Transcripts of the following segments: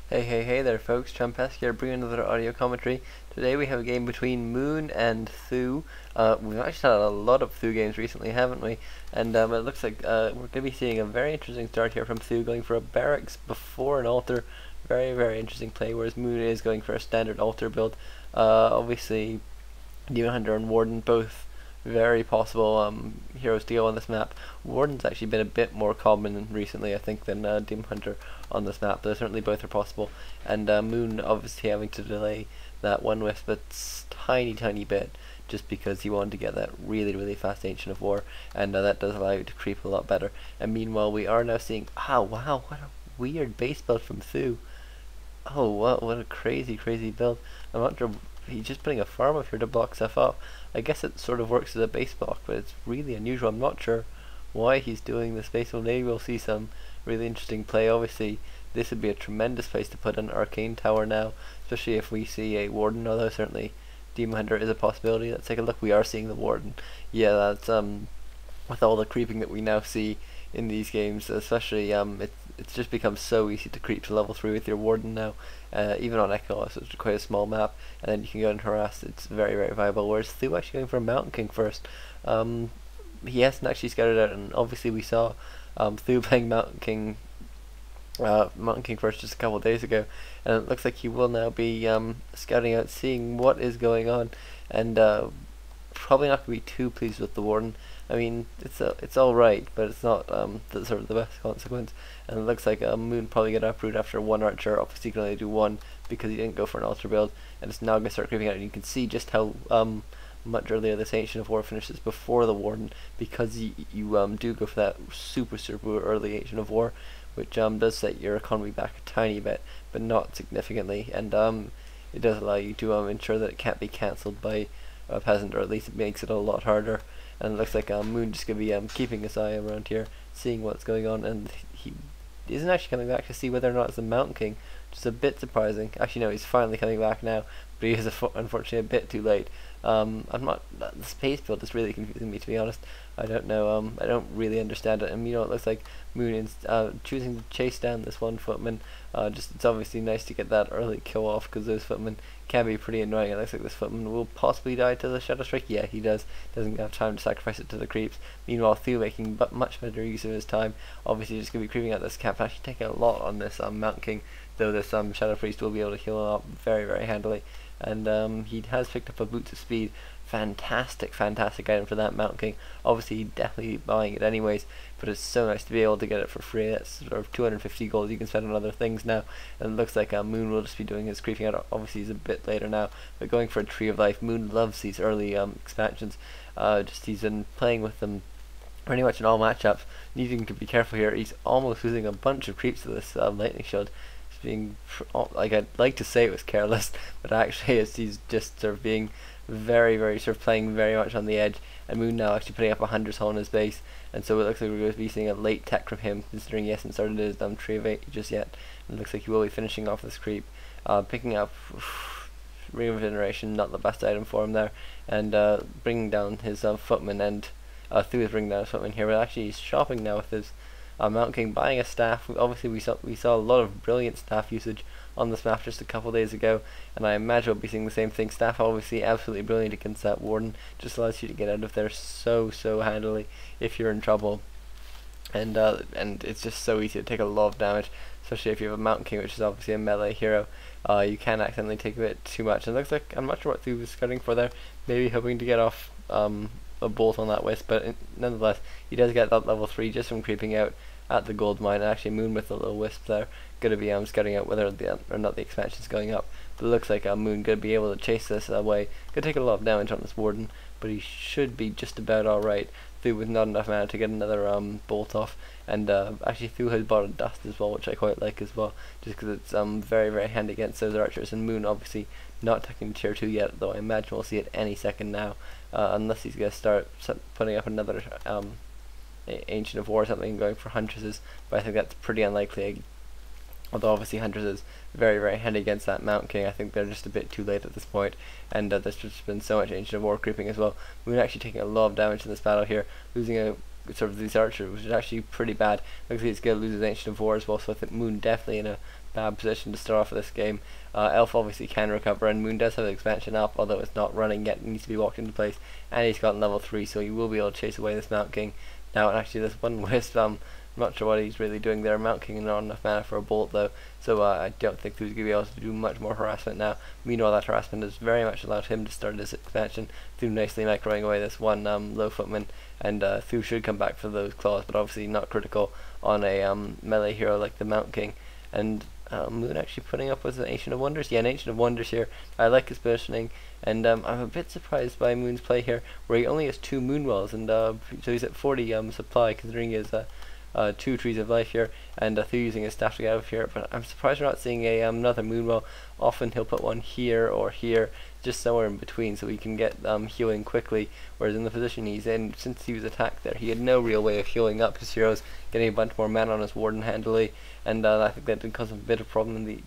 Hey there folks, Chumpesque here, bringing another audio commentary. Today we have a game between Moon and th000. We've actually had a lot of th000 games recently, haven't we? And it looks like we're going to be seeing a very interesting start here from th000, going for a barracks before an altar. Very interesting play, whereas Moon is going for a standard altar build. Obviously, Demon Hunter and Warden both very possible heroes to go on this map. Warden's actually been a bit more common recently, I think, than Demon Hunter on this map, but certainly both are possible. And Moon obviously having to delay that one wisp a tiny bit, just because he wanted to get that really fast Ancient of War, and that does allow you to creep a lot better. And meanwhile, we are now seeing, wow, what a weird base build from th000. Oh, what a crazy build. I'm not sure. He's just putting a farm up here to block stuff up. I guess it sort of works as a base block, but it's really unusual. I'm not sure why he's doing this base. Well, maybe we'll see some really interesting play. Obviously, this would be a tremendous place to put an arcane tower now, especially if we see a warden, although certainly Demon Hunter is a possibility. Let's take a look. We are seeing the warden. Yeah, that's with all the creeping that we now see in these games, especially it's just become so easy to creep to level 3 with your warden now, even on Echo, so it's quite a small map, and then you can go and harass. It's very viable, whereas th000 actually going for a Mountain King first. He hasn't actually scouted out, and obviously we saw th000 playing Mountain King first just a couple of days ago, and it looks like he will now be scouting out, seeing what is going on, and probably not going to be too pleased with the warden. I mean, it's all right, but it's not the sort of the best consequence. And it looks like Moon probably going to uproot after one archer. Obviously, he can only do one because he didn't go for an altar build, and it's now going to start creeping out. And you can see just how much earlier this Ancient of War finishes before the warden, because you do go for that super early Ancient of War, which does set your economy back a tiny bit, but not significantly, and it does allow you to ensure that it can't be cancelled by a peasant, or at least it makes it a lot harder. And it looks like Moon just going to be keeping his eye around here, seeing what's going on, and he isn't actually coming back to see whether or not it's a Mountain King, which is a bit surprising. Actually no, he's finally coming back now, but he is unfortunately a bit too late. I'm not, the space build is really confusing me, to be honest. I don't know, I don't really understand it. And it looks like Moon is choosing to chase down this one footman. It's obviously nice to get that early kill off, because those footmen can be pretty annoying. It looks like this footman will possibly die to the Shadow Strike. Yeah, he does. Doesn't have time to sacrifice it to the creeps. Meanwhile, th000 making much better use of his time. Obviously, just going to be creeping out this camp, actually taking a lot on this Mountain King, though this Shadow Priest will be able to heal him up very handily. And he has picked up a Boots of Speed. Fantastic item for that Mountain King. Obviously, definitely buying it anyways, but it's so nice to be able to get it for free. That's sort of 250 gold you can spend on other things now, and it looks like Moon will just be doing his creeping out. Obviously, he's a bit later now, but going for a Tree of Life. Moon loves these early expansions. He's been playing with them pretty much in all matchups. Needing to be careful here. He's almost losing a bunch of creeps to this lightning shield. Being like, I'd like to say it was careless, but actually he's just sort of being very sort of playing very much on the edge. And Moon now actually putting up a Hunter's Hall on his base, and so it looks like we're going to be seeing a late tech from him, considering he hasn't started his Tree of 8 just yet. And it looks like he will be finishing off this creep, picking up Ring of Veneration, not the best item for him there, and bringing down his footman, and th000 is bringing down his footman here, but actually he's shopping now with his Mountain King, buying a staff. Obviously we saw a lot of brilliant staff usage on this map just a couple days ago, and I imagine we'll be seeing the same thing. Staff obviously absolutely brilliant against that warden, just allows you to get out of there so handily if you're in trouble, and it's just so easy to take a lot of damage, especially if you have a Mountain King, which is obviously a melee hero. You can accidentally take a bit too much, and it looks like, I'm not sure what th000 was scouting for there, maybe hoping to get off a bolt on that wisp, but nonetheless he does get that level 3 just from creeping out at the gold mine. And actually Moon with the little wisp there, going to be scouting out whether or not the expansion is going up, but it looks like Moon going to be able to chase this away. Going to take a lot of damage on this warden, but he should be just about alright. th000 with not enough mana to get another bolt off, and actually th000 has bought a dust as well, which I quite like as well, just because it's very handy against those archers. And Moon obviously not taking tier 2 yet, though I imagine we'll see it any second now, unless he's going to start putting up another Ancient of War or something, going for Huntresses, but I think that's pretty unlikely. Although obviously Huntress is very handy against that Mountain King. I think they're just a bit too late at this point, and there's just been so much Ancient of War creeping as well. We're actually taking a lot of damage in this battle here, losing a sort of these archers, which is actually pretty bad. Looks like he's going to lose his Ancient of War as well, so I think Moon definitely in a bad position to start off this game. Elf obviously can recover, and Moon does have the expansion up, although it's not running yet. It needs to be walked into place, and he's got level 3, so he will be able to chase away this Mount King. Now, and actually, this one Wisp, I'm not sure what he's really doing there. Mount King not enough mana for a bolt though, so I don't think he's going to be able to do much more harassment now. Meanwhile, that harassment has very much allowed him to start this expansion. Thu nicely microing away this one low footman, and Thu should come back for those claws, but obviously not critical on a melee hero like the Mount King. And Moon actually putting up with an Ancient of Wonders. Yeah, an Ancient of Wonders here. I like his positioning, and I'm a bit surprised by Moon's play here, where he only has 2 Moonwells, and so he's at 40 supply, considering his 2 Trees of Life here, and Thu using his staff to get out of here. But I'm surprised we're not seeing another Moonwell. Often he'll put one here or here, just somewhere in between, so he can get healing quickly, whereas in the position he's in, since he was attacked there, he had no real way of healing up his heroes, getting a bunch more mana on his Warden handily, and I think that did cause him a bit of problem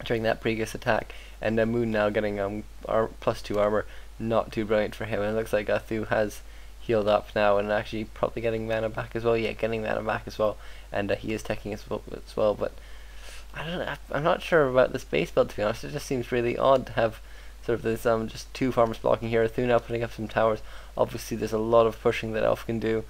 during that previous attack. And Moon now getting +2 armor, not too brilliant for him, and it looks like Thu has healed up now, and actually probably getting mana back as well. Yeah, getting mana back as well, and he is taking as well, but I don't know, I'm not sure about this base build, to be honest. It just seems really odd to have sort of this just 2 farmers blocking here. Thu now putting up some towers. Obviously there's a lot of pushing that Elf can do.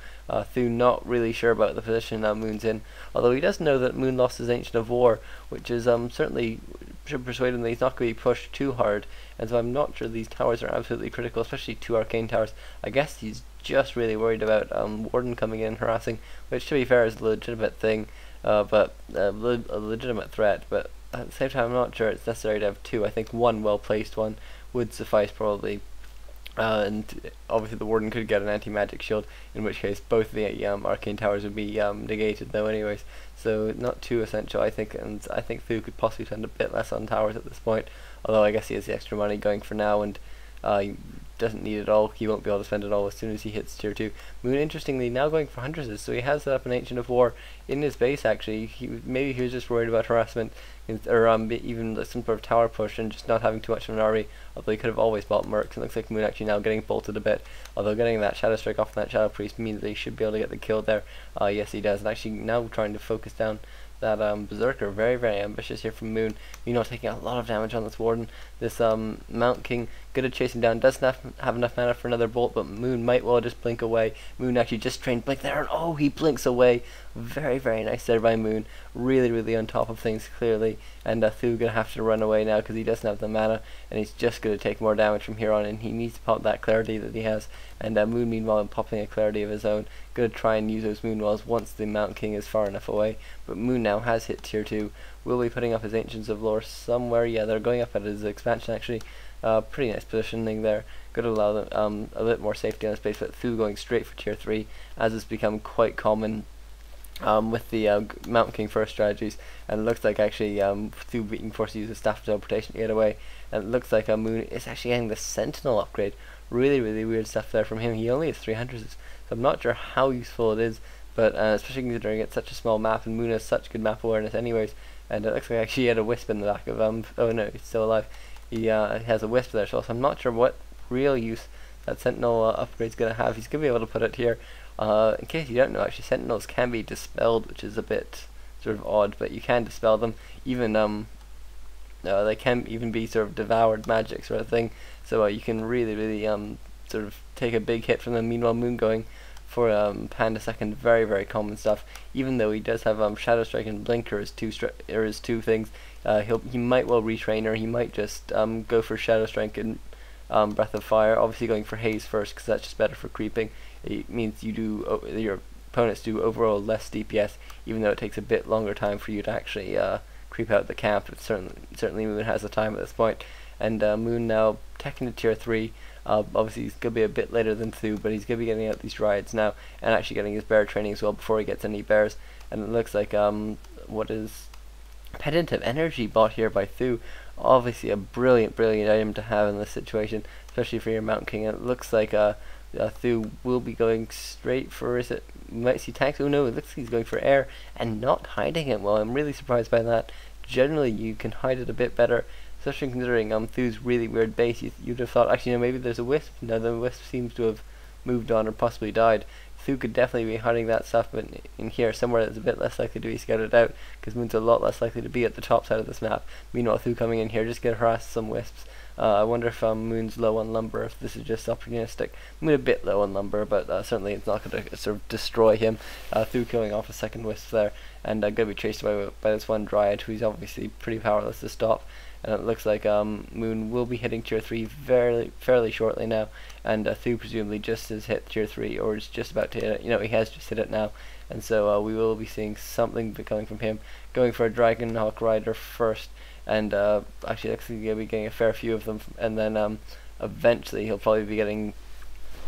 Thu not really sure about the position Moon's in, although he does know that Moon lost his Ancient of War, which is certainly should persuade him that he's not going to be pushed too hard, and so I'm not sure these towers are absolutely critical, especially 2 arcane towers. I guess he's just really worried about Warden coming in and harassing, which to be fair is a legitimate thing, but a legitimate threat, but at the same time I'm not sure it's necessary to have 2. I think 1 well placed one would suffice probably, and obviously the Warden could get an anti-magic shield, in which case both the arcane towers would be negated though anyways, so not too essential I think, and I think Thu could possibly spend a bit less on towers at this point, although I guess he has the extra money going for now, and he doesn't need it all. He won't be able to spend it all as soon as he hits tier 2. Moon interestingly now going for huntresses, so he has set up an Ancient of War in his base actually. Maybe he was just worried about harassment, or even some sort of tower push and just not having too much of an army, although he could have always bought mercs. It looks like Moon actually now getting bolted a bit, although getting that Shadow Strike off that Shadow Priest means that he should be able to get the kill there. Yes he does, and actually now trying to focus down that Berserker. Very, very ambitious here from Moon. You know, taking a lot of damage on this Warden. This Mount King, good at chasing down, doesn't have enough mana for another bolt, but Moon might well just blink away. Moon actually just trained Blink there, and oh, he blinks away. Very, very nice there by Moon. Really, really on top of things, clearly. And Thu gonna have to run away now because he doesn't have the mana, and he's just gonna take more damage from here on, and he needs to pop that clarity that he has. And Moon, meanwhile, popping a clarity of his own. Gonna try and use those Moonwells once the Mount King is far enough away. But Moon now has hit tier 2. Will be putting up his Ancients of Lore somewhere. Yeah, they're going up at his expansion actually. Pretty nice positioning there. Could allow them a bit more safety on his base, but Thu going straight for tier 3, as has become quite common with the Mount King first strategies. And it looks like actually Thu being forced to use the Staff of Teleportation to get away. And it looks like Moon is actually getting the Sentinel upgrade. Really, really weird stuff there from him. He only has 300s, so I'm not sure how useful it is, but especially considering it's such a small map, and Moon has such good map awareness anyways. And it looks like actually he had a Wisp in the back of oh no, he's still alive. He has a Wisp there, so I'm not sure what real use that Sentinel upgrade's gonna have. He's gonna be able to put it here. In case you don't know, actually Sentinels can be dispelled, which is a bit sort of odd, but you can dispel them. Even they can even be sort of devoured magic sort of thing. So you can really, really sort of take a big hit from them. Meanwhile, Moon going for Panda second, very, very common stuff. Even though he does have Shadow Strike and Blinker as two things, he might well retrain, or he might just go for Shadow Strike and Breath of Fire. Obviously going for Haze first, because that's just better for creeping. It means you do your opponents do overall less DPS, even though it takes a bit longer time for you to actually creep out the camp. But certainly Moon has the time at this point. And Moon now taking to tier 3. Obviously he's going to be a bit later than Thu, but he's going to be getting out these rides now, and actually getting his bear training as well before he gets any bears. And it looks like what is Pendant of Energy bought here by Thu. Obviously a brilliant, brilliant item to have in this situation, especially for your Mount King. And it looks like Thu will be going straight for, is it, you might see tanks, oh no, it looks like he's going for air and not hiding it well. I'm really surprised by that. Generally you can hide it a bit better, especially considering Thu's really weird base. You'd have thought, actually no, maybe there's a Wisp. No, the Wisp seems to have moved on or possibly died. Thu could definitely be hiding that stuff, but in here, somewhere that's a bit less likely to be scouted out, because Moon's a lot less likely to be at the top side of this map. Meanwhile, Thu coming in here just get harassed some wisps. I wonder if Moon's low on lumber, if this is just opportunistic. Moon a bit low on lumber, but certainly it's not going to sort of destroy him. Thu killing off a second wisp there, and going to be chased by this one Dryad, who's obviously pretty powerless to stop. And it looks like Moon will be hitting tier 3 fairly shortly now, and Thu presumably just has hit tier 3, or is just about to hit it. You know, he has just hit it now, and so we will be seeing something coming from him. Going for a Dragonhawk Rider first, and actually looks like he's going to be getting a fair few of them, and then eventually he'll probably be getting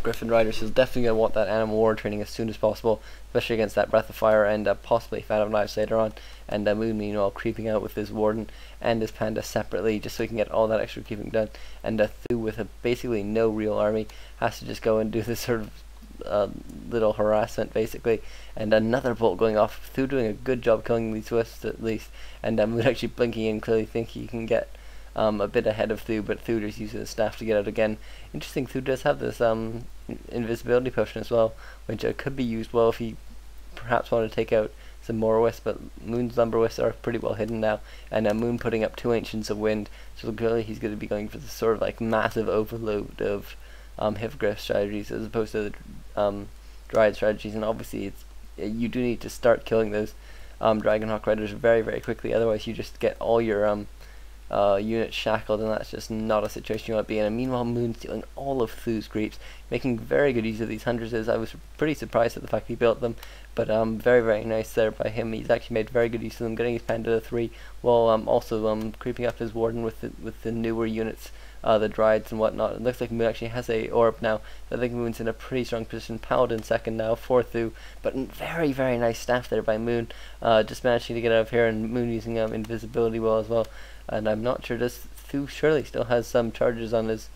Griffin Riders. So he's definitely going to want that Animal War training as soon as possible, especially against that Breath of Fire and possibly Phantom Knives later on. And Moon, meanwhile, creeping out with his Warden and his Panda separately, just so he can get all that extra creeping done. And Thu, with basically no real army, has to just go and do this sort of little harassment, basically. And another bolt going off. Thu doing a good job killing these wisps at least, and Moon actually blinking in, clearly thinking he can get a bit ahead of Thu, but Thu just uses his staff to get out again. Interesting, Thu does have this invisibility potion as well, which could be used well if he perhaps want to take out some more wisps, but Moon's lumber wisps are pretty well hidden now, and Moon putting up 2 Ancients of Wind, so clearly he's going to be going for this sort of like massive overload of Hippogriff strategies as opposed to the Dryad strategies, and obviously you do need to start killing those Dragonhawk Riders very quickly, otherwise you just get all your units shackled, and that's just not a situation you want to be in. And meanwhile, Moon stealing all of Thu's creeps, making very good use of these huntresses. I was pretty surprised at the fact he built them, but very nice there by him. He's actually made very good use of them, getting his Panda to 3, while also creeping up his Warden with the newer units, the Dryads and whatnot. It looks like Moon actually has a orb now. I think Moon's in a pretty strong position. Paladin second now for Thu, but very nice staff there by Moon, just managing to get out of here, and Moon using invisibility well as well. And I'm not sure, does Thu surely still has some charges on his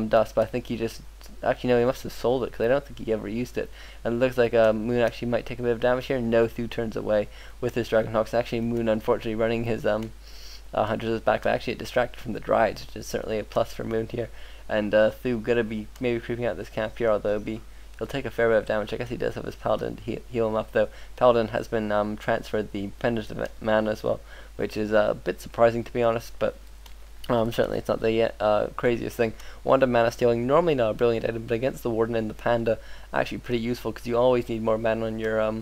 dust, but I think he just, actually no, he must have sold it, because I don't think he ever used it. And it looks like Moon actually might take a bit of damage here. No, Thu turns away with his Dragonhawks. Actually, Moon unfortunately running his hunters back, but actually it distracted from the Dryads, which is certainly a plus for Moon here. And Thu gonna be maybe creeping out this camp here, although he'll take a fair bit of damage. I guess he does have his Paladin to heal him up, though. Paladin has been transferred the Pendant of Mana as well, which is a bit surprising to be honest, but certainly it's not the craziest thing. Wand of Mana stealing, normally not a brilliant item, but against the Warden and the Panda, actually pretty useful, because you always need more mana on your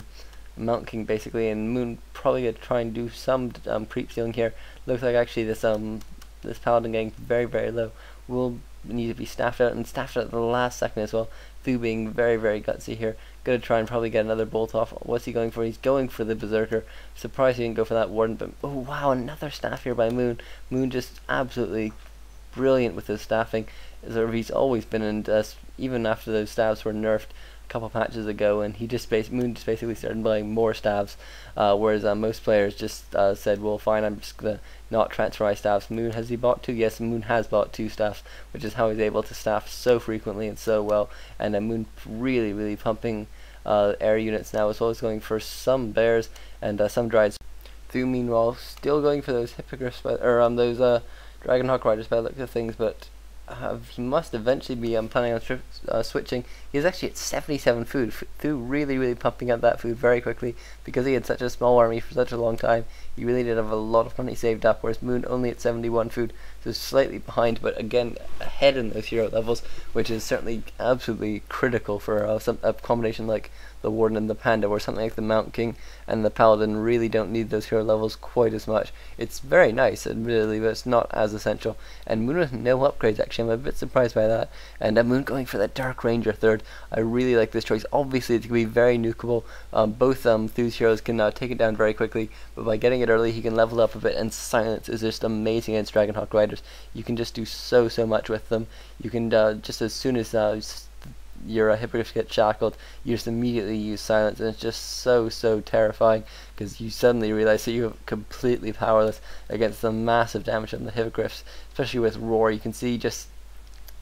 Mount King basically, and Moon probably going to try and do some creep stealing here. Looks like actually this Paladin getting very low will need to be staffed out, and staffed out at the last second as well. Thu being very gutsy here. Gonna try and probably get another bolt off. What's he going for? He's going for the Berserker. Surprised he didn't go for that Warden, but oh wow, another staff here by Moon. Moon just absolutely brilliant with his staffing. He's always been in, even after those staves were nerfed a couple patches ago, and Moon just basically started buying more staves, whereas most players just said, well fine, I'm just gonna not transfer my staffs. Moon, has he bought 2? Yes, Moon has bought 2 staffs, which is how he's able to staff so frequently and so well. And Moon really pumping air units now, as well as going for some bears and some Dryads. Thu meanwhile still going for those Hippogriffs, or those Dragonhawk Riders by the look of things, but he must eventually be planning on switching. He's actually at 77 food. Thu really pumping out that food very quickly, because he had such a small army for such a long time. He really did have a lot of money saved up, whereas Moon only at 71 food, so slightly behind, but again ahead in those hero levels, which is certainly absolutely critical for a combination like the Warden and the Panda, where something like the Mount King and the Paladin really don't need those hero levels quite as much. It's very nice, admittedly, but it's not as essential. And Moon with no upgrades, actually, I'm a bit surprised by that. And Moon going for the Dark Ranger third. I really like this choice. Obviously, it's going to be very nukeable. Both Thu's heroes can take it down very quickly, but by getting it early, he can level up a bit, and Silence is just amazing against Dragonhawk Riders. You can just do so much with them. You can, just as soon as your Hippogriffs get shackled, you just immediately use Silence, and it's just so terrifying, because you suddenly realize that you're completely powerless against the massive damage on the Hippogriffs, especially with Roar. You can see just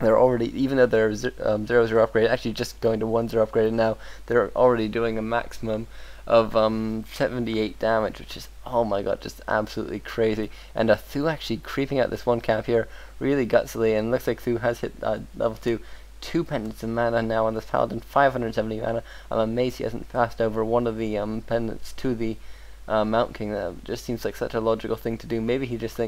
they're already, even though they're 0-0 upgraded, actually just going to 1-0 upgraded now, they're already doing a maximum of 78 damage, which is, oh my god, just absolutely crazy. And Thu actually creeping out this one camp here really gutsily, and looks like Thu has hit level 2. 2 pendants of mana now on this paladin, 570 mana. I'm amazed he hasn't passed over one of the pendants to the Mount King. That just seems like such a logical thing to do. Maybe he just thinks